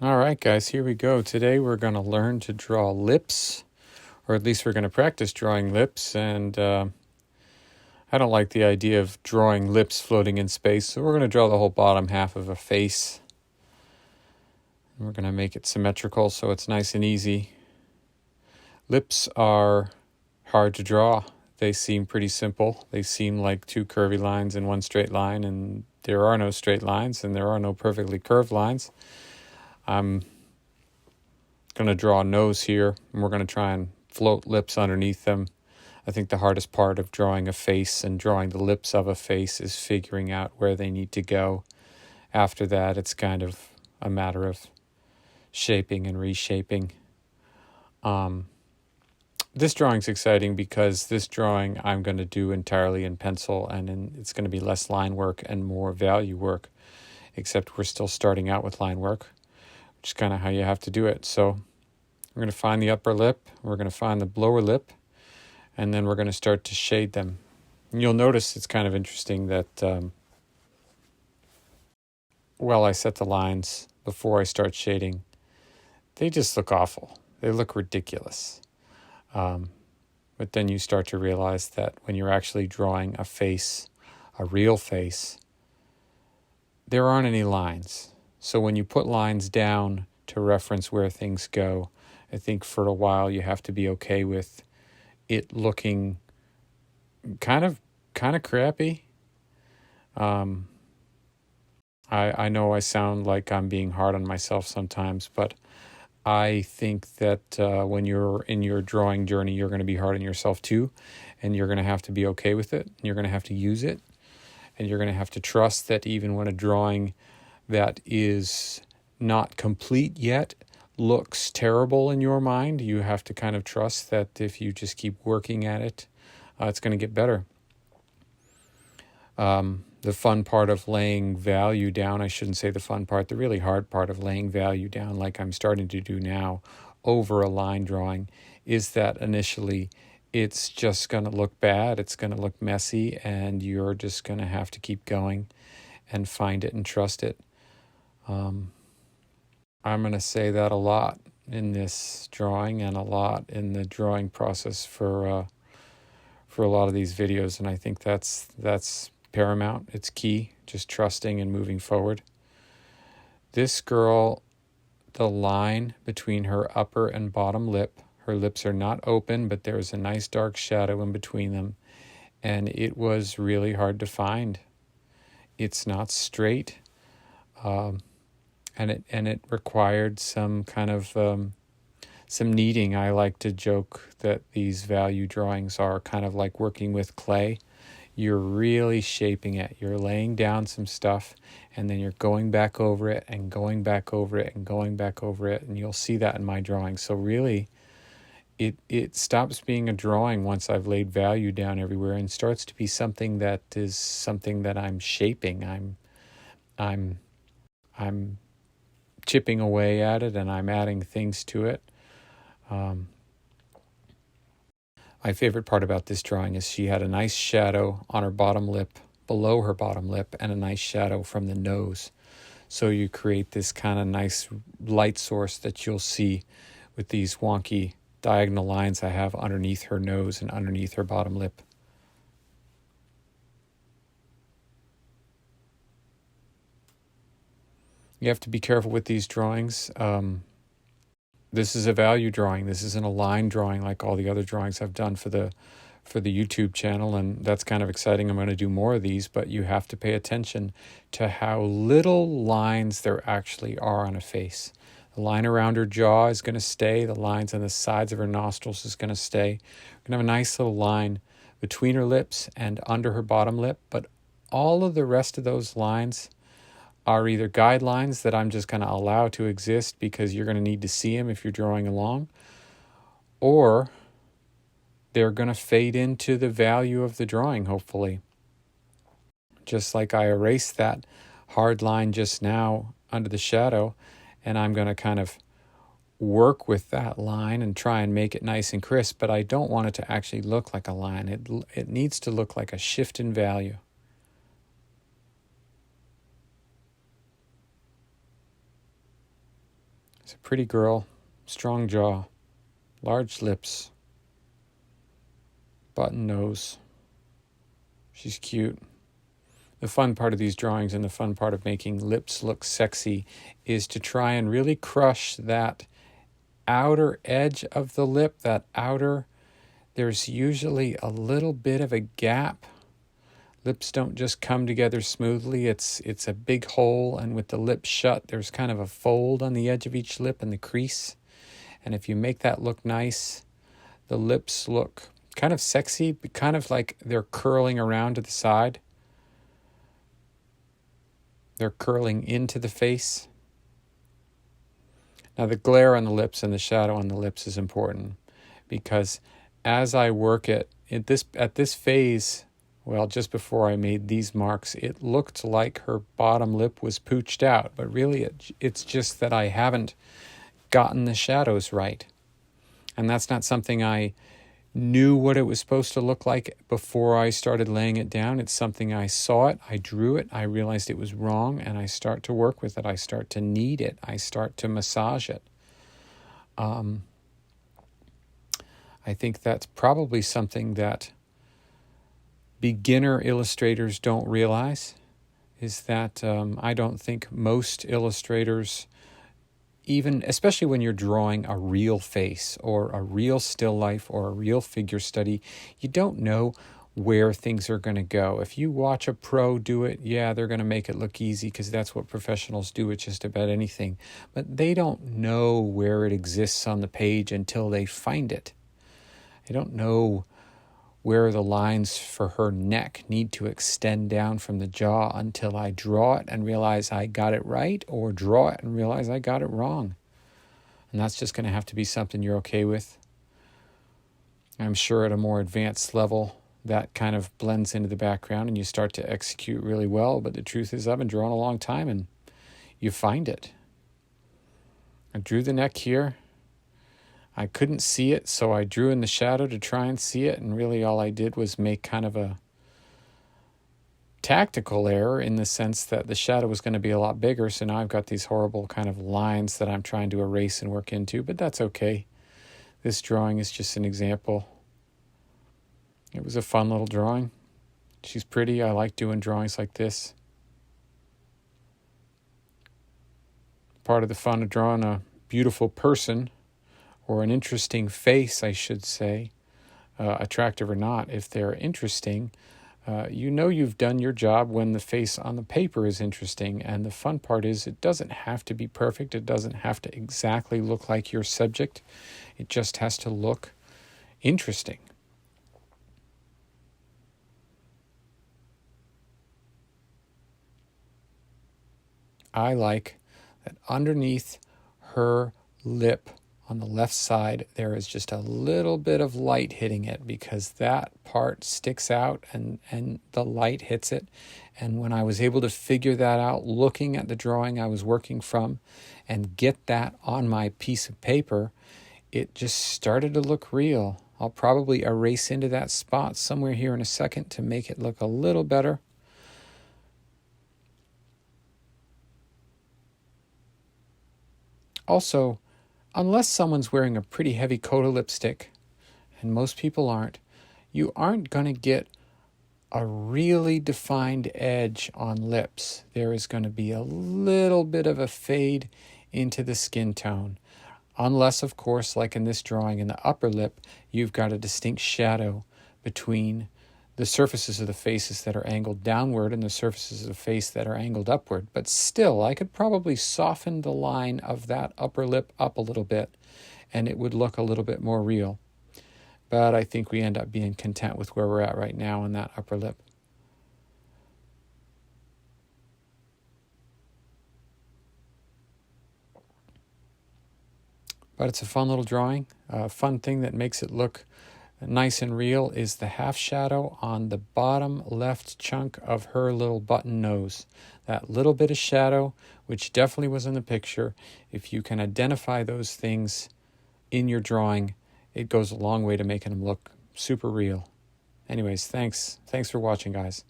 All right, guys, here we go. Today we're going to learn to draw lips, or at least we're going to practice drawing lips. And I don't like the idea of drawing lips floating in space, so we're going to draw the whole bottom half of a face. And we're going to make it symmetrical so it's nice and easy. Lips are hard to draw. They seem pretty simple. They seem like two curvy lines in one straight line, and there are no straight lines, and there are no perfectly curved lines. I'm going to draw a nose here, and we're going to try and float lips underneath them. I think the hardest part of drawing a face and drawing the lips of a face is figuring out where they need to go. After that, it's kind of a matter of shaping and reshaping. This drawing's exciting because this drawing I'm going to do entirely in pencil, and it's going to be less line work and more value work, except we're still starting out with line work, which is kind of how you have to do it. So we're going to find the upper lip, we're going to find the lower lip, and then we're going to start to shade them. And you'll notice it's kind of interesting that, I set the lines before I start shading. They just look awful. They look ridiculous. But then you start to realize that when you're actually drawing a face, a real face, there aren't any lines. So when you put lines down to reference where things go, I think for a while you have to be okay with it looking kind of crappy. I know I sound like I'm being hard on myself sometimes, but I think that when you're in your drawing journey, you're going to be hard on yourself too, and you're going to have to be okay with it. You're going to have to use it, and you're going to have to trust that even when a drawing that is not complete yet looks terrible in your mind, you have to kind of trust that if you just keep working at it, it's going to get better. The fun part of laying value down, I shouldn't say the fun part, the really hard part of laying value down, like I'm starting to do now over a line drawing, is that initially it's just going to look bad, it's going to look messy, and you're just going to have to keep going and find it and trust it. I'm going to say that a lot in this drawing and a lot in the drawing process for a lot of these videos, and I think that's paramount. It's key, just trusting and moving forward. This girl, the line between her upper and bottom lip, her lips are not open, but there's a nice dark shadow in between them, and it was really hard to find. It's not straight, and it required some kind of some kneading. I like to joke that these value drawings are kind of like working with clay. You're really shaping it. You're laying down some stuff, and then you're going back over it and going back over it and going back over it, and you'll see that in my drawing. So really, it stops being a drawing once I've laid value down everywhere and starts to be something that is something that I'm shaping. I'm chipping away at it, and I'm adding things to it. My favorite part about this drawing is she had a nice shadow on her bottom lip, below her bottom lip, and a nice shadow from the nose. So you create this kind of nice light source that you'll see with these wonky diagonal lines I have underneath her nose and underneath her bottom lip. You have to be careful with these drawings. This is a value drawing. This isn't a line drawing like all the other drawings I've done for the YouTube channel, and that's kind of exciting. I'm going to do more of these, but you have to pay attention to how little lines there actually are on a face. The line around her jaw is going to stay. The lines on the sides of her nostrils is going to stay. We're going to have a nice little line between her lips and under her bottom lip, but all of the rest of those lines are either guidelines that I'm just going to allow to exist because you're going to need to see them if you're drawing along, or they're going to fade into the value of the drawing, hopefully. Just like I erased that hard line just now under the shadow, and I'm going to kind of work with that line and try and make it nice and crisp, but I don't want it to actually look like a line. It needs to look like a shift in value. It's a pretty girl, strong jaw, large lips, button nose. She's cute. The fun part of these drawings and the fun part of making lips look sexy is to try and really crush that outer edge of the lip, there's usually a little bit of a gap. Lips don't just come together smoothly. It's a big hole, and with the lips shut, there's kind of a fold on the edge of each lip and the crease. And if you make that look nice, the lips look kind of sexy, but kind of like they're curling around to the side. They're curling into the face. Now the glare on the lips and the shadow on the lips is important, because as I work it at this phase, well, just before I made these marks, it looked like her bottom lip was pooched out, but really it's just that I haven't gotten the shadows right. And that's not something I knew what it was supposed to look like before I started laying it down. It's something I saw it, I drew it, I realized it was wrong, and I start to work with it. I start to knead it. I start to massage it. I think that's probably something that beginner illustrators don't realize, is that I don't think most illustrators, even especially when you're drawing a real face or a real still life or a real figure study, you don't know where things are going to go. If you watch a pro do it, yeah, they're going to make it look easy because that's what professionals do with just about anything. But they don't know where it exists on the page until they find it. They don't know where the lines for her neck need to extend down from the jaw until I draw it and realize I got it right, or draw it and realize I got it wrong. And that's just going to have to be something you're okay with. I'm sure at a more advanced level, that kind of blends into the background and you start to execute really well. But the truth is, I've been drawing a long time and you find it. I drew the neck here. I couldn't see it, so I drew in the shadow to try and see it, and really all I did was make kind of a tactical error in the sense that the shadow was going to be a lot bigger, so now I've got these horrible kind of lines that I'm trying to erase and work into, but that's okay. This drawing is just an example. It was a fun little drawing. She's pretty. I like doing drawings like this. Part of the fun of drawing a beautiful person, or an interesting face, I should say, attractive or not, if they're interesting, you know you've done your job when the face on the paper is interesting. And the fun part is it doesn't have to be perfect. It doesn't have to exactly look like your subject. It just has to look interesting. I like that underneath her lip, on the left side, there is just a little bit of light hitting it, because that part sticks out and the light hits it. And when I was able to figure that out, looking at the drawing I was working from and get that on my piece of paper, it just started to look real. I'll probably erase into that spot somewhere here in a second to make it look a little better. Also, unless someone's wearing a pretty heavy coat of lipstick, and most people aren't, you aren't going to get a really defined edge on lips. There is going to be a little bit of a fade into the skin tone. Unless, of course, like in this drawing in the upper lip, you've got a distinct shadow between the surfaces of the faces that are angled downward and the surfaces of the face that are angled upward. But still, I could probably soften the line of that upper lip up a little bit, and it would look a little bit more real. But I think we end up being content with where we're at right now on that upper lip. But it's a fun little drawing. A fun thing that makes it look nice and real is the half shadow on the bottom left chunk of her little button nose. That little bit of shadow, which definitely was in the picture, if you can identify those things in your drawing, it goes a long way to making them look super real. Anyways, thanks for watching, guys.